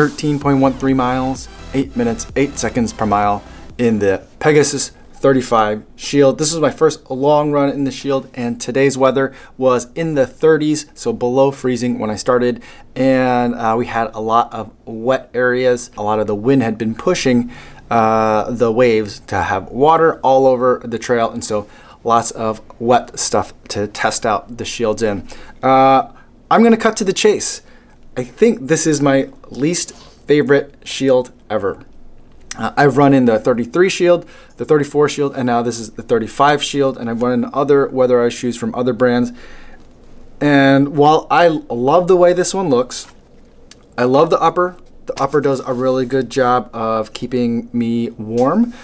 13.13 miles, 8 minutes, 8 seconds per mile in the Pegasus 35 Shield. This was my first long run in the Shield, and today's weather was in the 30s, so below freezing when I started, and we had a lot of wet areas. A lot of the wind had been pushing the waves to have water all over the trail, and so lots of wet stuff to test out the Shields in. I'm gonna cut to the chase. I think this is my least favorite Shield ever. I've run in the 33 Shield, the 34 Shield, and now this is the 35 Shield, and I've run in other weatherized shoes from other brands. And while I love the way this one looks, I love the upper. The upper does a really good job of keeping me warm.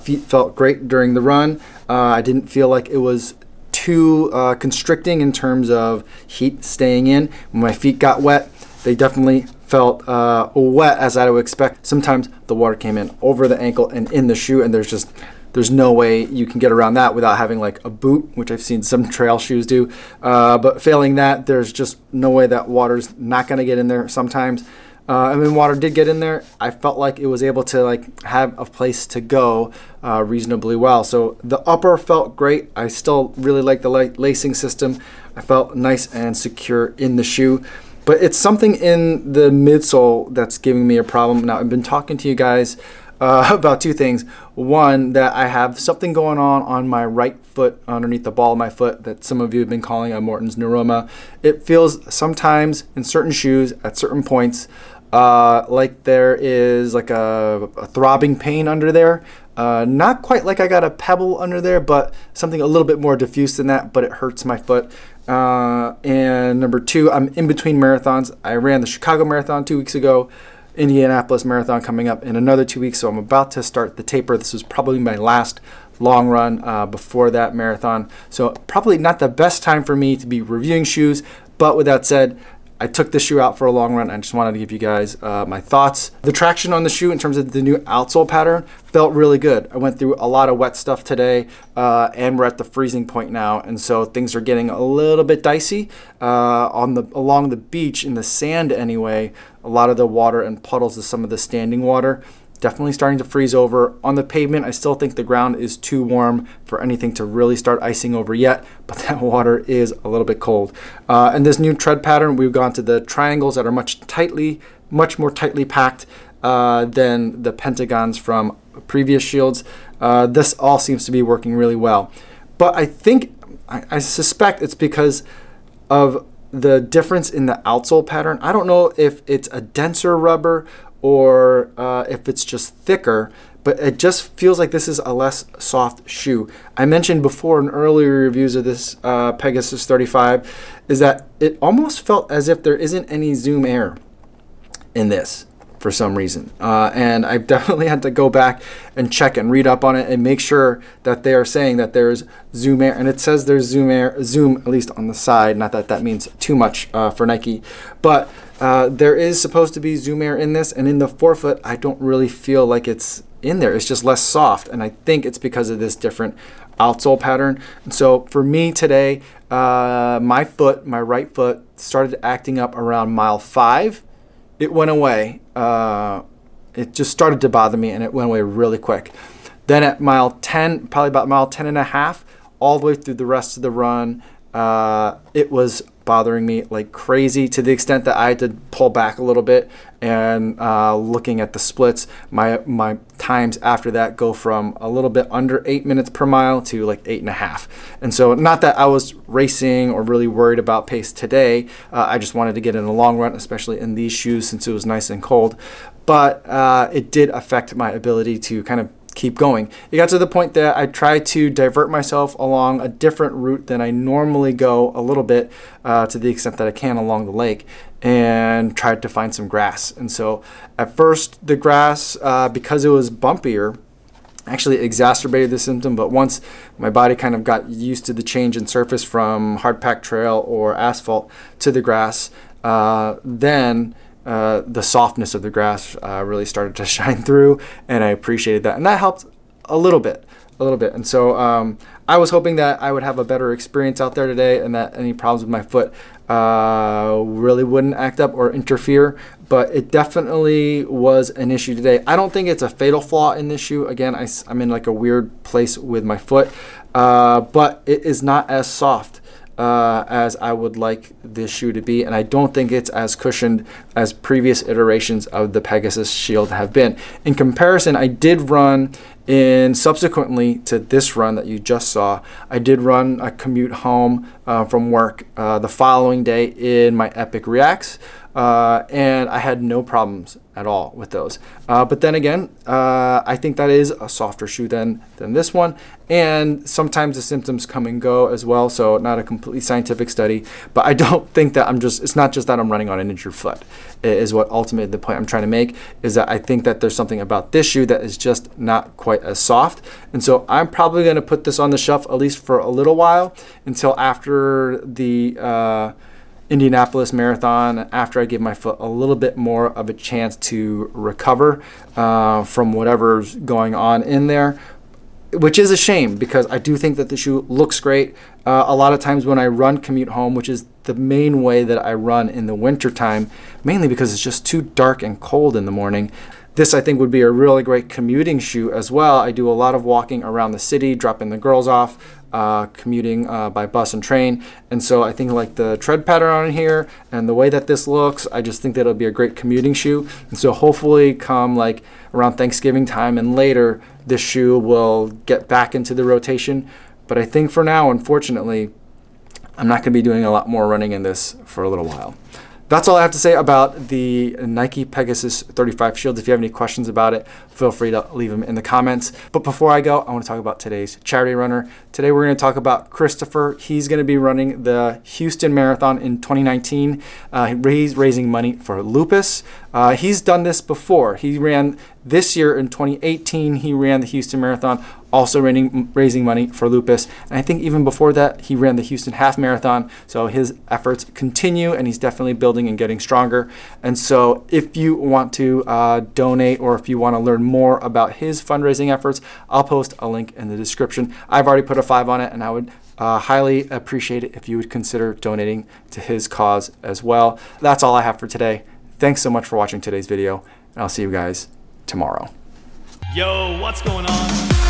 Feet felt great during the run. I didn't feel like it was too constricting in terms of heat staying in. When my feet got wet, they definitely felt wet, as I would expect. Sometimes the water came in over the ankle and in the shoe, and there's no way you can get around that without having like a boot, which I've seen some trail shoes do. But failing that, there's just no way that water's not gonna get in there sometimes. And when water did get in there, I felt like it was able to like have a place to go reasonably well. So the upper felt great. I still really like the lacing system. I felt nice and secure in the shoe. But it's something in the midsole that's giving me a problem. Now, I've been talking to you guys about two things. One, that I have something going on my right foot, underneath the ball of my foot, that some of you have been calling a Morton's neuroma. It feels sometimes in certain shoes at certain points like there is like a throbbing pain under there. Not quite like I got a pebble under there, but something a little bit more diffuse than that, but it hurts my foot. And number two, I'm in between marathons. I ran the Chicago Marathon 2 weeks ago, Indianapolis Marathon coming up in another 2 weeks, so I'm about to start the taper. This was probably my last long run before that marathon, so probably not the best time for me to be reviewing shoes. But with that said, I took the shoe out for a long run. I just wanted to give you guys my thoughts. The traction on the shoe in terms of the new outsole pattern felt really good. I went through a lot of wet stuff today, and we're at the freezing point now, and so things are getting a little bit dicey along the beach in the sand anyway. A lot of the water and puddles of some of the standing water definitely starting to freeze over. On the pavement, I still think the ground is too warm for anything to really start icing over yet, but that water is a little bit cold. And this new tread pattern, we've gone to the triangles that are much more tightly packed than the pentagons from previous Shields. This all seems to be working really well. But I suspect it's because of the difference in the outsole pattern. I don't know if it's a denser rubber or if it's just thicker, but it just feels like this is a less soft shoe. I mentioned before in earlier reviews of this Pegasus 35 is that it almost felt as if there isn't any Zoom Air in this for some reason. And I've definitely had to go back and check and read up on it and make sure that they are saying that there's Zoom Air, and it says there's Zoom at least on the side. Not that that means too much for Nike, but there is supposed to be Zoom Air in this, and in the forefoot, I don't really feel like it's in there. It's just less soft, and I think it's because of this different outsole pattern. And so for me today, my right foot started acting up around mile 5. It went away. It just started to bother me, and it went away really quick. Then at mile 10, probably about mile 10 and a half, all the way through the rest of the run, it was bothering me like crazy, to the extent that I had to pull back a little bit. And looking at the splits, my times after that go from a little bit under 8 minutes per mile to like 8.5. And so not that I was racing or really worried about pace today. I just wanted to get in a long run, especially in these shoes since it was nice and cold. But it did affect my ability to kind of keep going. It got to the point that I tried to divert myself along a different route than I normally go, a little bit, to the extent that I can along the lake, and tried to find some grass. And so at first the grass, because it was bumpier, actually exacerbated the symptom. But once my body kind of got used to the change in surface from hard packed trail or asphalt to the grass, then the softness of the grass really started to shine through, and I appreciated that, and that helped a little bit. And so I was hoping that I would have a better experience out there today, and that any problems with my foot really wouldn't act up or interfere, but it definitely was an issue today. I don't think it's a fatal flaw in this shoe. Again, I'm in like a weird place with my foot, but it is not as soft as I would like this shoe to be, and I don't think it's as cushioned as previous iterations of the Pegasus Shield have been. In comparison, I did run subsequently to this run that you just saw, I did run a commute home from work the following day in my Epic Reacts, and I had no problems at all with those. But then again, I think that is a softer shoe than this one, and sometimes the symptoms come and go as well, so not a completely scientific study, but I don't think that it's not just that I'm running on an injured foot, is what ultimately the point I'm trying to make, is that I think that there's something about this shoe that is just not quite as soft. And so I'm probably going to put this on the shelf at least for a little while, until after the Indianapolis Marathon, after I give my foot a little bit more of a chance to recover from whatever's going on in there, which is a shame because I do think that the shoe looks great. A lot of times when I run commute home, which is the main way that I run in the winter time, mainly because it's just too dark and cold in the morning, this I think would be a really great commuting shoe as well. I do a lot of walking around the city, dropping the girls off, commuting by bus and train, and so I think like the tread pattern on here and the way that this looks, I just think that it'll be a great commuting shoe. And so hopefully come like around Thanksgiving time and later, this shoe will get back into the rotation. But I think for now, unfortunately, I'm not going to be doing a lot more running in this for a little while. That's all I have to say about the Nike Pegasus 35 Shield. If you have any questions about it, feel free to leave them in the comments. But before I go, I want to talk about today's charity runner. Today we're going to talk about Christopher. He's going to be running the Houston Marathon in 2019. He's raising money for lupus. He's done this before. He ran this year in 2018. He ran the Houston Marathon, also raising money for lupus. And I think even before that, he ran the Houston Half Marathon. So his efforts continue, and he's definitely building and getting stronger. And so if you want to donate, or if you want to learn more about his fundraising efforts, I'll post a link in the description. I've already put a 5 on it, and I would highly appreciate it if you would consider donating to his cause as well. That's all I have for today. Thanks so much for watching today's video, and I'll see you guys tomorrow. Yo, what's going on?